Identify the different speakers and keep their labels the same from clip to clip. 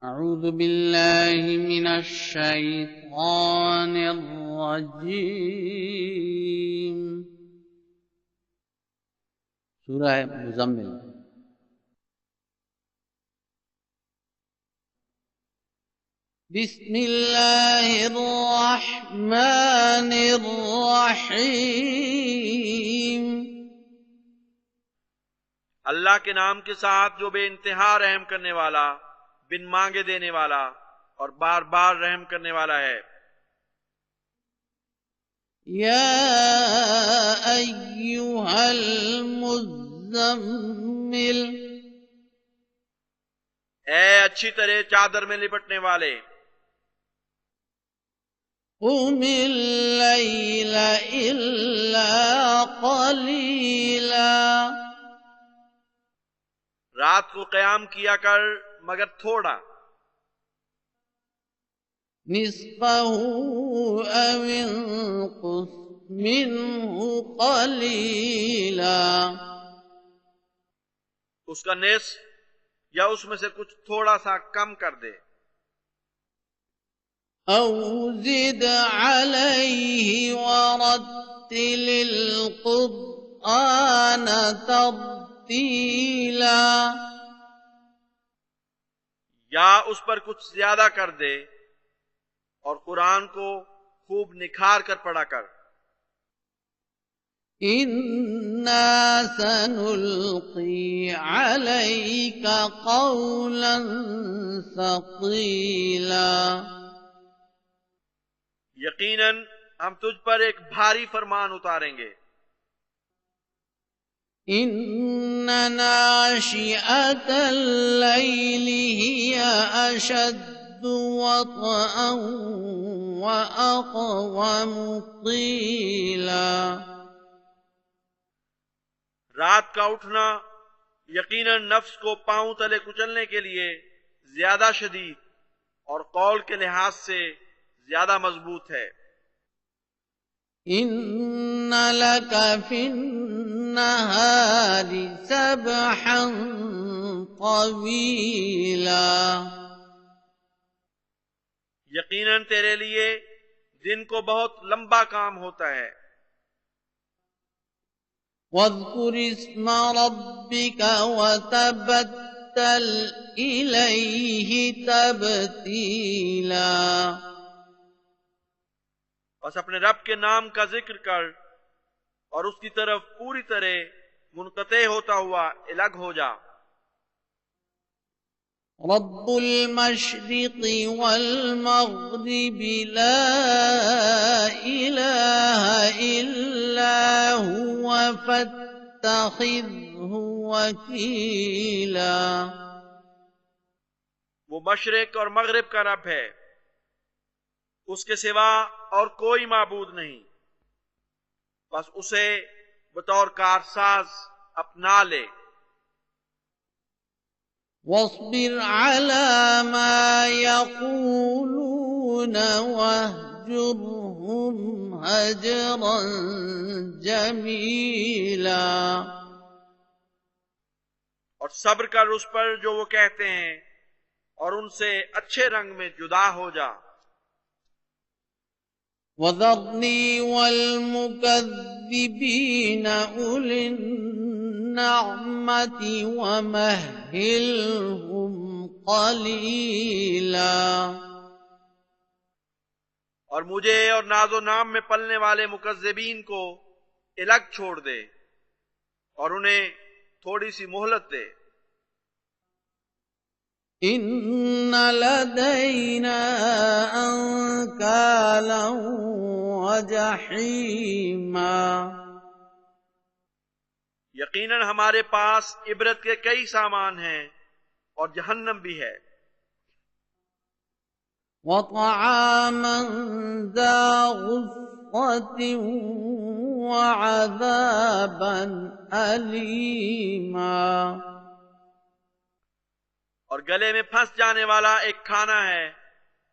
Speaker 1: أعوذ بالله من الشيطان الرجيم سورہ مزمل بسم اللہ الرحمن الرحیم
Speaker 2: اللہ کے نام کے ساتھ جو بے انتہا رحم کرنے والا، بن مانگے دینے والا اور بار بار رحم کرنے والا ہے۔
Speaker 1: یا ایھا المزمل،
Speaker 2: اے اچھی طرح چادر میں لپٹنے والے،
Speaker 1: قم اللیل الا قلیلا،
Speaker 2: رات کو قیام کیا کر مگر تھوڑا،
Speaker 1: نصفہ او انقص منہ قلیلا،
Speaker 2: اس کا نصف یا اس میں سے کچھ تھوڑا سا کم کر دے،
Speaker 1: او زد علیہ ورتل القرآن ترتیلا،
Speaker 2: یا اس پر کچھ زیادہ کر دے اور قرآن کو خوب نکھار کر پڑھا کر۔
Speaker 1: انا سنلقی علیک قولا ثقیلا،
Speaker 2: یقیناً ہم تجھ پر ایک بھاری فرمان اتاریں گے۔
Speaker 1: ان ناشئۃ اللیل ہی اشد وطئا واقوم قیلا،
Speaker 2: رات کا اٹھنا یقیناً نفس کو پاؤں تلے کچلنے کے لیے زیادہ شدید اور قول کے لحاظ سے زیادہ مضبوط ہے۔
Speaker 1: ان لک فی النہار سبحا طویلا،
Speaker 2: یقیناً تیرے لیے دن کو بہت لمبا کام ہوتا ہے۔
Speaker 1: واذکر اسم ربک وتبتل الیہ تبتیلا،
Speaker 2: بس اپنے رب کے نام کا ذکر کر اور اس کی طرف پوری طرح منقطع ہوتا ہوا الگ ہو جا۔
Speaker 1: رب المشرق والمغرب لا الہ الا هو فاتخذہ وکیلا،
Speaker 2: وہ مشرق اور مغرب کا رب ہے، اس کے سوا اور کوئی معبود نہیں، بس اسے بطور کارساز اپنا لے۔
Speaker 1: واصبر على ما يقولون واهجرهم هجرا جميلا،
Speaker 2: اور صبر کر اس پر جو وہ کہتے ہیں اور ان سے اچھے رنگ میں جدا ہو جا۔
Speaker 1: وذرني والمكذبين أولي النعمة ومهلهم قليلا،
Speaker 2: اور مجھے اور ناز و نام میں پلنے والے مکذبین کو الگ چھوڑ دے اور انہیں تھوڑی سی مہلت دے۔
Speaker 1: إن لدينا أنكالا وجحيما،
Speaker 2: یقیناً ہمارے پاس عبرت کے کئی سامان ہیں اور جہنم بھی ہے،
Speaker 1: وطعاما ذا غصة وعذابا أليما،
Speaker 2: اور گلے میں پھنس جانے والا ایک کھانا ہے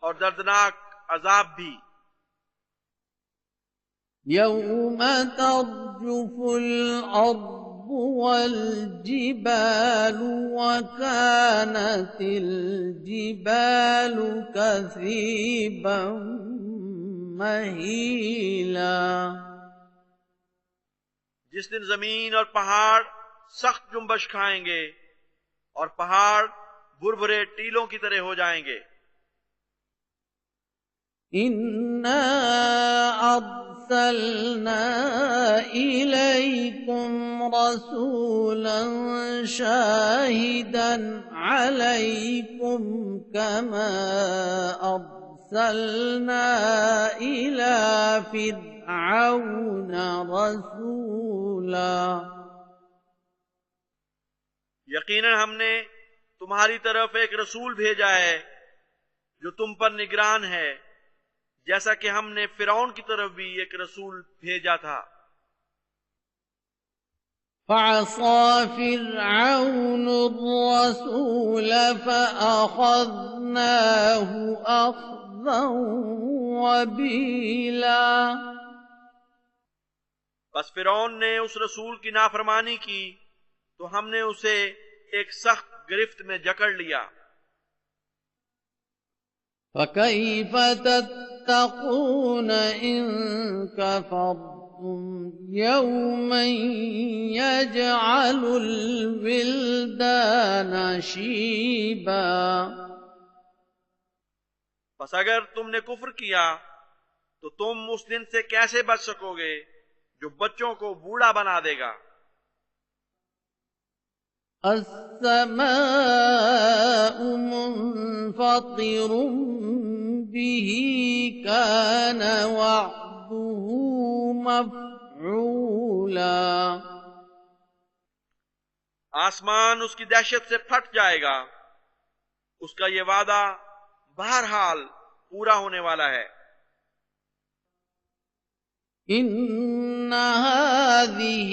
Speaker 2: اور دردناک عذاب بھی۔
Speaker 1: يوم ترجف الأرض والجبال وكانت الجبال كثيبا مهيلا۔
Speaker 2: جس دن زمین اور پہاڑ سخت جنبش کھائیں گے اور پہاڑ بھربھرے ٹیلوں کی طرح ہو جائیں گے۔
Speaker 1: اِنَّا أَرْسَلْنَا إِلَيْكُمْ رَسُولًا شَاهِدًا عَلَيْكُمْ كَمَا أَرْسَلْنَا إِلَى فِرْعَوْنَ رَسُولًا۔
Speaker 2: یقیناً ہم نے تمہاری طرف ایک رسول بھیجا ہے جو تم پر نگران ہے، جیسا کہ ہم نے فرعون کی طرف بھی ایک رسول بھیجا تھا۔
Speaker 1: فَعَصَى فِرْعَوْنُ الرَّسُولَ فَأَخَذْنَاهُ أَخْذًا وَبِيلًا۔
Speaker 2: بس فرعون نے اس رسول کی نافرمانی کی تو ہم نے اسے ایک سخت گرفت میں جکڑ لیا۔
Speaker 1: فَكَيْفَ تَتَّقُونَ إِن كَفَرْتُمْ يَوْمًا يَجْعَلُ الْوِلْدَانَ شِيبًا۔
Speaker 2: بس اگر تم نے کفر کیا تو تم اس دن سے کیسے بچ سکو گے جو بچوں کو بوڑھا بنا دے گا۔
Speaker 1: السماء منفطر به كان وعده مفعولا۔
Speaker 2: آسمان اس کی دہشت سے پھٹ جائے گا، اس کا یہ وعدہ بہرحال پورا ہونے والا ہے۔
Speaker 1: ان هذه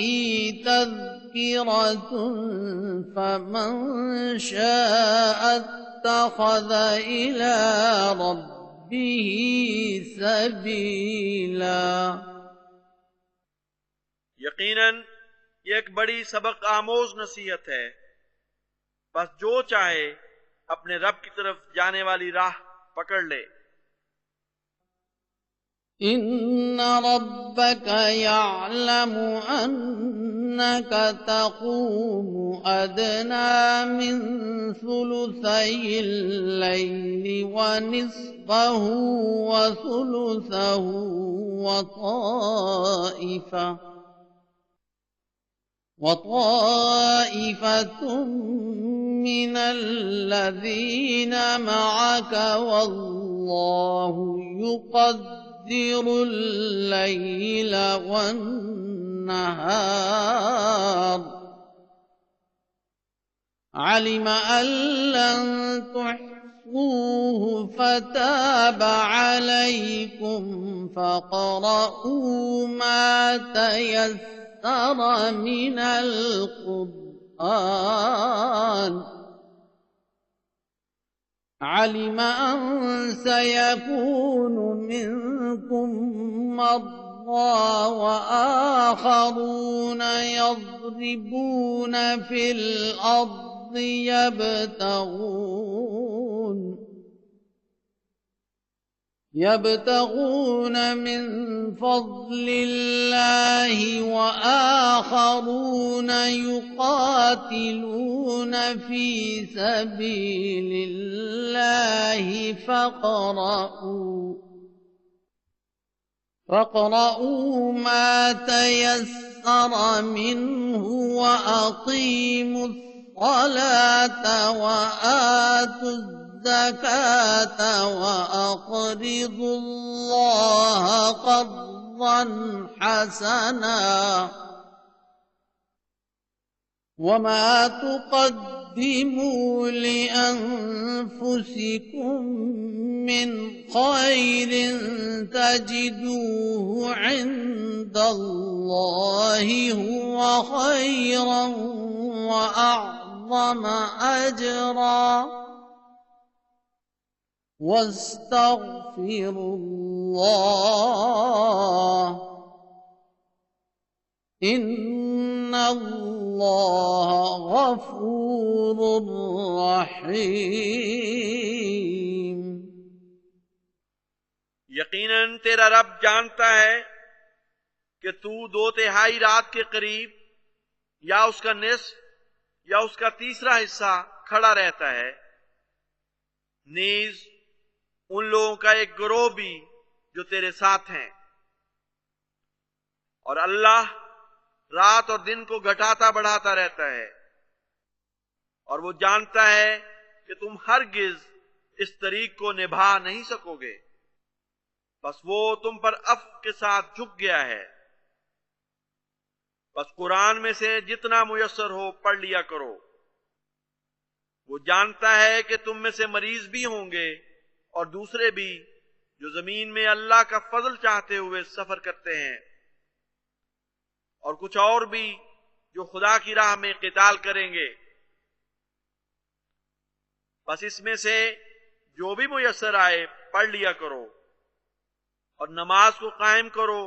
Speaker 1: تذكرة فمن شاء اتخذ إلى ربه سبيلا۔
Speaker 2: یقیناً یہ ایک بڑی سبق آموز نصیحت ہے، بس جو چاہے اپنے رب کی طرف جانے والی راہ پکڑ لے۔
Speaker 1: ان ربك يعلم انك تقوم ادنى من ثلثي الليل ونصفه وثلثه وطائفة من الذين معك والله يقدر الليل والنهار علم أن لن تحصوه فتاب عليكم فاقرؤوا ما تيسر من القرآن علم أن سيكون منكم مرضى وآخرون يضربون في الأرض يبتغون من فضل الله وآخرون يقاتلون في سبيل الله فاقرؤوا ما تيسر منه وأقيموا الصلاة وآتوا الزكاة وأقرضوا الله قرضا حسنا وما تقدموا لأنفسكم من خير تجدوه عند الله هو خيرا وأعظم أجرا واستغفروا الله إن اللہ غفور رحیم۔
Speaker 2: یقیناً تیرا رب جانتا ہے کہ تو 2/3 رات کے قریب یا اس کا نصف یا اس کا تیسرا حصہ کھڑا رہتا ہے، نیز ان لوگوں کا ایک گروہ بھی جو تیرے ساتھ ہیں، اور اللہ رات اور دن کو گھٹاتا بڑھاتا رہتا ہے، اور وہ جانتا ہے کہ تم ہرگز اس طریق کو نبھا نہیں سکو گے، بس وہ تم پر عفو کے ساتھ جھک گیا ہے۔ بس قرآن میں سے جتنا میسر ہو پڑھ لیا کرو۔ وہ جانتا ہے کہ تم میں سے مریض بھی ہوں گے اور دوسرے بھی جو زمین میں اللہ کا فضل چاہتے ہوئے سفر کرتے ہیں، اور کچھ اور بھی جو خدا کی راہ میں قتال کریں گے۔ بس اس میں سے جو بھی میسر آئے پڑھ لیا کرو، اور نماز کو قائم کرو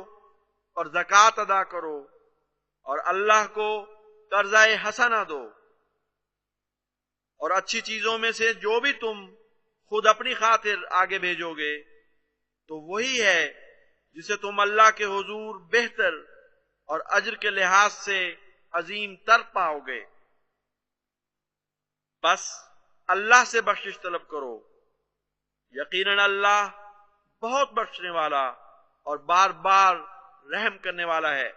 Speaker 2: اور زکوٰۃ ادا کرو، اور اللہ کو قرضہ حسنہ دو، اور اچھی چیزوں میں سے جو بھی تم خود اپنی خاطر آگے بھیجو گے تو وہی ہے جسے تم اللہ کے حضور بہتر اور اجر کے لحاظ سے عظیم تر پاؤ گے۔ بس اللہ سے بخشش طلب کرو، یقیناً اللہ بہت بخشنے والا اور بار بار رحم کرنے والا ہے۔